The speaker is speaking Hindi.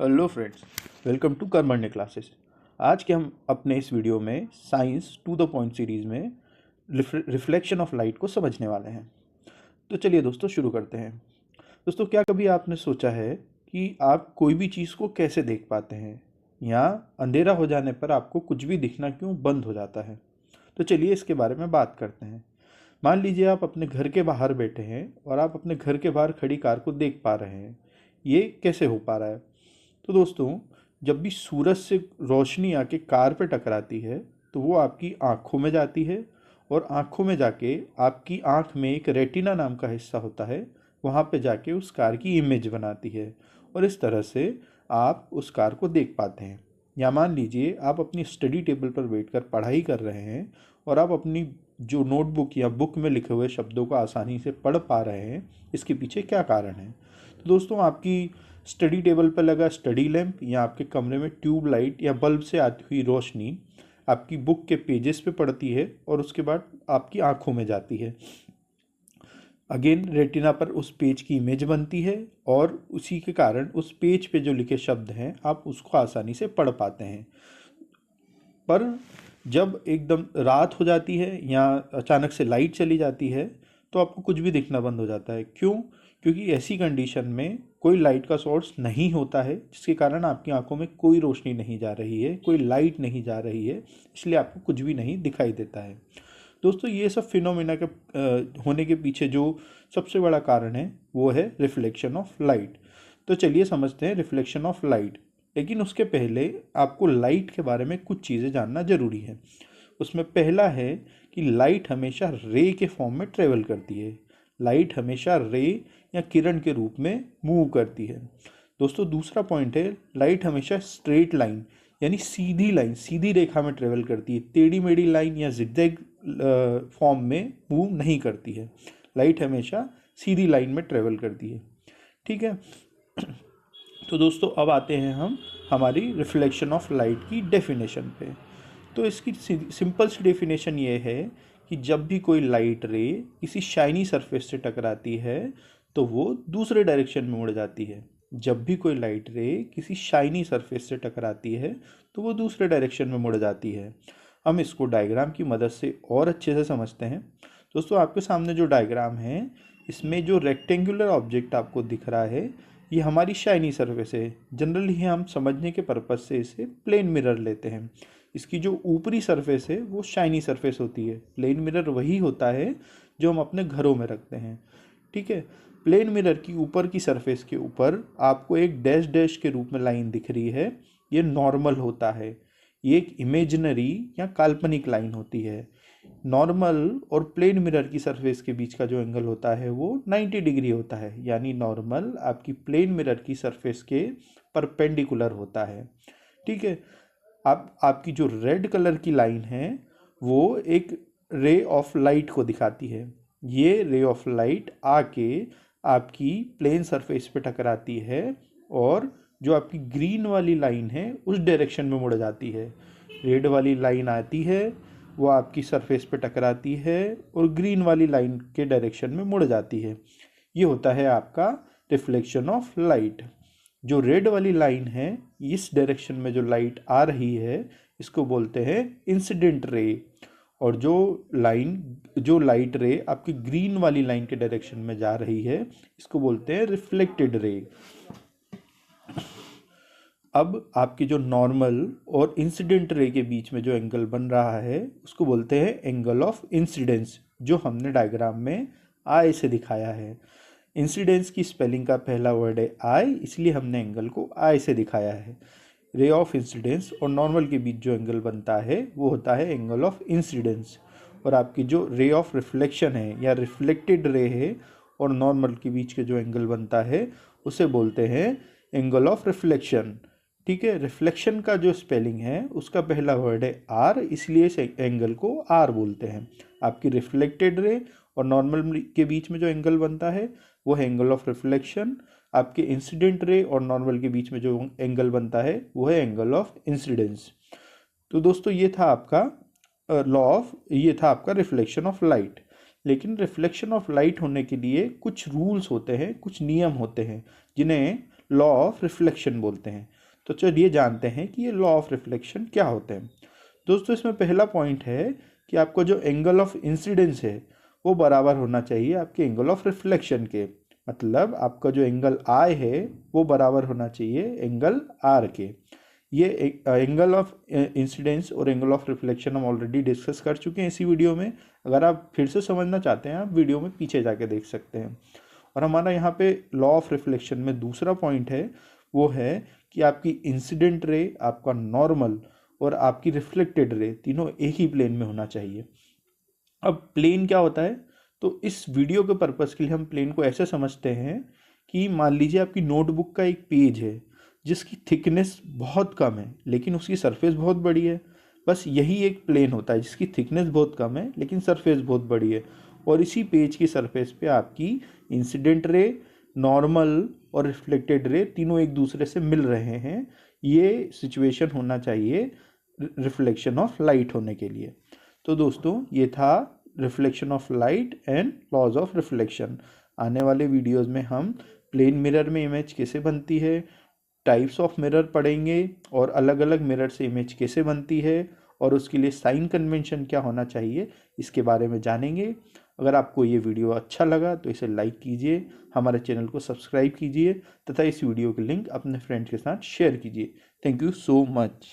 Hello friends, welcome to Karmanya classes. आज के हम अपने इस वीडियो में science to the point series में रिफ्लेक्शन ऑफ लाइट को समझने वाले हैं। तो चलिए दोस्तों शुरू करते हैं। दोस्तों, क्या कभी आपने सोचा है कि आप कोई भी चीज़ को कैसे देख पाते हैं, या अंधेरा हो जाने पर आपको कुछ भी दिखना क्यों बंद हो जाता है? तो चलिए इसके बारे में बात करते हैं। मान लीजिए आप अपने घर के बाहर बैठे हैं और आप अपने घर के बाहर खड़ी कार को देख पा रहे हैं। ये कैसे हो पा रहा है? तो दोस्तों, जब भी सूरज से रोशनी आके कार पे टकराती है तो वो आपकी आँखों में जाती है, और आँखों में जाके आपकी आँख में एक रेटिना नाम का हिस्सा होता है, वहाँ पे जाके उस कार की इमेज बनाती है, और इस तरह से आप उस कार को देख पाते हैं। या मान लीजिए आप अपनी स्टडी टेबल पर बैठकर पढ़ाई कर रहे हैं और आप अपनी जो नोटबुक या बुक में लिखे हुए शब्दों को आसानी से पढ़ पा रहे हैं। इसके पीछे क्या कारण है? तो दोस्तों, आपकी स्टडी टेबल पर लगा स्टडी लैंप या आपके कमरे में ट्यूब लाइट या बल्ब से आती हुई रोशनी आपकी बुक के पेजेस पे पड़ती है और उसके बाद आपकी आंखों में जाती है। अगेन रेटिना पर उस पेज की इमेज बनती है, और उसी के कारण उस पेज पे जो लिखे शब्द हैं आप उसको आसानी से पढ़ पाते हैं। पर जब एकदम रात हो जाती है या अचानक से लाइट चली जाती है तो आपको कुछ भी दिखना बंद हो जाता है। क्यों? क्योंकि ऐसी कंडीशन में कोई लाइट का सोर्स नहीं होता है, जिसके कारण आपकी आंखों में कोई रोशनी नहीं जा रही है, कोई लाइट नहीं जा रही है, इसलिए आपको कुछ भी नहीं दिखाई देता है। दोस्तों, ये सब फिनोमेना के होने के पीछे जो सबसे बड़ा कारण है वो है रिफ्लेक्शन ऑफ लाइट। तो चलिए समझते हैं रिफ्लेक्शन ऑफ लाइट। लेकिन उसके पहले आपको लाइट के बारे में कुछ चीज़ें जानना ज़रूरी है। उसमें पहला है कि लाइट हमेशा रे के फॉर्म में ट्रेवल करती है। लाइट हमेशा रे या किरण के रूप में मूव करती है। दोस्तों, दूसरा पॉइंट है लाइट हमेशा स्ट्रेट लाइन यानी सीधी लाइन, सीधी रेखा में ट्रेवल करती है। टेढ़ी मेढ़ी लाइन या जिगजैग फॉर्म में मूव नहीं करती है। लाइट हमेशा सीधी लाइन में ट्रेवल करती है। ठीक है। तो दोस्तों, अब आते हैं हम हमारी रिफ्लेक्शन ऑफ लाइट की डेफिनेशन पे। तो इसकी सिंपल सी डेफिनेशन ये है कि जब भी कोई लाइट रे किसी शाइनी सरफेस से टकराती है तो वो दूसरे डायरेक्शन में मुड़ जाती है। जब भी कोई लाइट रे किसी शाइनी सरफेस से टकराती है तो वो दूसरे डायरेक्शन में मुड़ जाती है। हम इसको डायग्राम की मदद से और अच्छे से समझते हैं। दोस्तों, आपके सामने जो डायग्राम है, इसमें जो रेक्टेंगुलर ऑब्जेक्ट आपको दिख रहा है ये हमारी शाइनी सरफेस है। जनरली हम समझने के पर्पज़ से इसे प्लेन मिरर लेते हैं। इसकी जो ऊपरी सरफेस है वो शाइनी सरफेस होती है। प्लेन मिरर वही होता है जो हम अपने घरों में रखते हैं। ठीक है। प्लेन मिरर की ऊपर की सरफेस के ऊपर आपको एक डैश डैश के रूप में लाइन दिख रही है, ये नॉर्मल होता है। ये एक इमेजिनरी या काल्पनिक लाइन होती है। नॉर्मल और प्लेन मिरर की सरफेस के बीच का जो एंगल होता है वो 90 डिग्री होता है, यानी नॉर्मल आपकी प्लेन मिरर की सरफेस के परपेंडिकुलर होता है। ठीक है। आपकी जो रेड कलर की लाइन है वो एक रे ऑफ लाइट को दिखाती है। ये रे ऑफ लाइट आके आपकी प्लेन सरफेस पे टकराती है, और जो आपकी ग्रीन वाली लाइन है उस डायरेक्शन में मुड़ जाती है। रेड वाली लाइन आती है, वो आपकी सरफेस पे टकराती है और ग्रीन वाली लाइन के डायरेक्शन में मुड़ जाती है। ये होता है आपका रिफ्लेक्शन ऑफ लाइट। जो रेड वाली लाइन है, इस डायरेक्शन में जो लाइट आ रही है इसको बोलते हैं इंसिडेंट रे, और जो लाइट रे आपकी ग्रीन वाली लाइन के डायरेक्शन में जा रही है इसको बोलते हैं रिफ्लेक्टेड रे। अब आपकी जो नॉर्मल और इंसिडेंट रे के बीच में जो एंगल बन रहा है उसको बोलते हैं एंगल ऑफ इंसिडेंस, जो हमने डायग्राम में आई से दिखाया है। इंसिडेंस की स्पेलिंग का पहला वर्ड है आई, इसलिए हमने एंगल को आई से दिखाया है। रे ऑफ इंसिडेंस और नॉर्मल के बीच जो एंगल बनता है वो होता है एंगल ऑफ इंसिडेंस। और आपकी जो रे ऑफ रिफ्लेक्शन है या रिफ्लेक्टेड रे है और नॉर्मल के बीच के जो एंगल बनता है उसे बोलते हैं एंगल ऑफ रिफ्लेक्शन। ठीक है। रिफ्लेक्शन का जो स्पेलिंग है उसका पहला वर्ड है आर, इसलिए इस एंगल को आर बोलते हैं। आपकी रिफ्लेक्टेड रे और नॉर्मल के बीच में जो एंगल बनता है वो है एंगल ऑफ रिफ्लेक्शन। आपके इंसिडेंट रे और नॉर्मल के बीच में जो एंगल बनता है वो है एंगल ऑफ इंसिडेंस। तो दोस्तों, ये था आपका रिफ्लेक्शन ऑफ लाइट। लेकिन रिफ्लेक्शन ऑफ लाइट होने के लिए कुछ रूल्स होते हैं, कुछ नियम होते हैं, जिन्हें लॉ ऑफ रिफ्लेक्शन बोलते हैं। तो चलिए जानते हैं कि ये लॉ ऑफ रिफ्लेक्शन क्या होते हैं। दोस्तों इसमें पहला पॉइंट है कि आपको जो एंगल ऑफ इंसिडेंस है वो बराबर होना चाहिए आपके एंगल ऑफ रिफ्लेक्शन के। मतलब आपका जो एंगल आई है वो बराबर होना चाहिए एंगल आर के। ये एंगल ऑफ इंसिडेंस और एंगल ऑफ रिफ्लेक्शन हम ऑलरेडी डिस्कस कर चुके हैं इसी वीडियो में। अगर आप फिर से समझना चाहते हैं आप वीडियो में पीछे जाके देख सकते हैं। और हमारा यहाँ पे लॉ ऑफ रिफ्लेक्शन में दूसरा पॉइंट है वो है कि आपकी इंसिडेंट रे, आपका नॉर्मल और आपकी रिफ्लेक्टेड रे तीनों एक ही प्लेन में होना चाहिए। अब प्लेन क्या होता है, तो इस वीडियो के पर्पज़ के लिए हम प्लेन को ऐसे समझते हैं कि मान लीजिए आपकी नोटबुक का एक पेज है जिसकी थिकनेस बहुत कम है लेकिन उसकी सरफेस बहुत बड़ी है। बस यही एक प्लेन होता है जिसकी थिकनेस बहुत कम है लेकिन सरफेस बहुत बड़ी है, और इसी पेज की सरफेस पे आपकी इंसिडेंट रे, नॉर्मल और रिफ्लेक्टेड रे तीनों एक दूसरे से मिल रहे हैं। ये सिचुएशन होना चाहिए रिफ्लेक्शन ऑफ लाइट होने के लिए। तो दोस्तों ये था reflection of light and laws of reflection. आने वाले वीडियोस में हम प्लेन मिरर में इमेज कैसे बनती है, टाइप्स ऑफ मिरर पढ़ेंगे और अलग अलग मिरर से इमेज कैसे बनती है और उसके लिए साइन कन्वेंशन क्या होना चाहिए इसके बारे में जानेंगे। अगर आपको ये वीडियो अच्छा लगा तो इसे लाइक कीजिए, हमारे चैनल को सब्सक्राइब कीजिए तथा इस वीडियो की लिंक अपने फ्रेंड्स के साथ शेयर कीजिए। Thank you so much.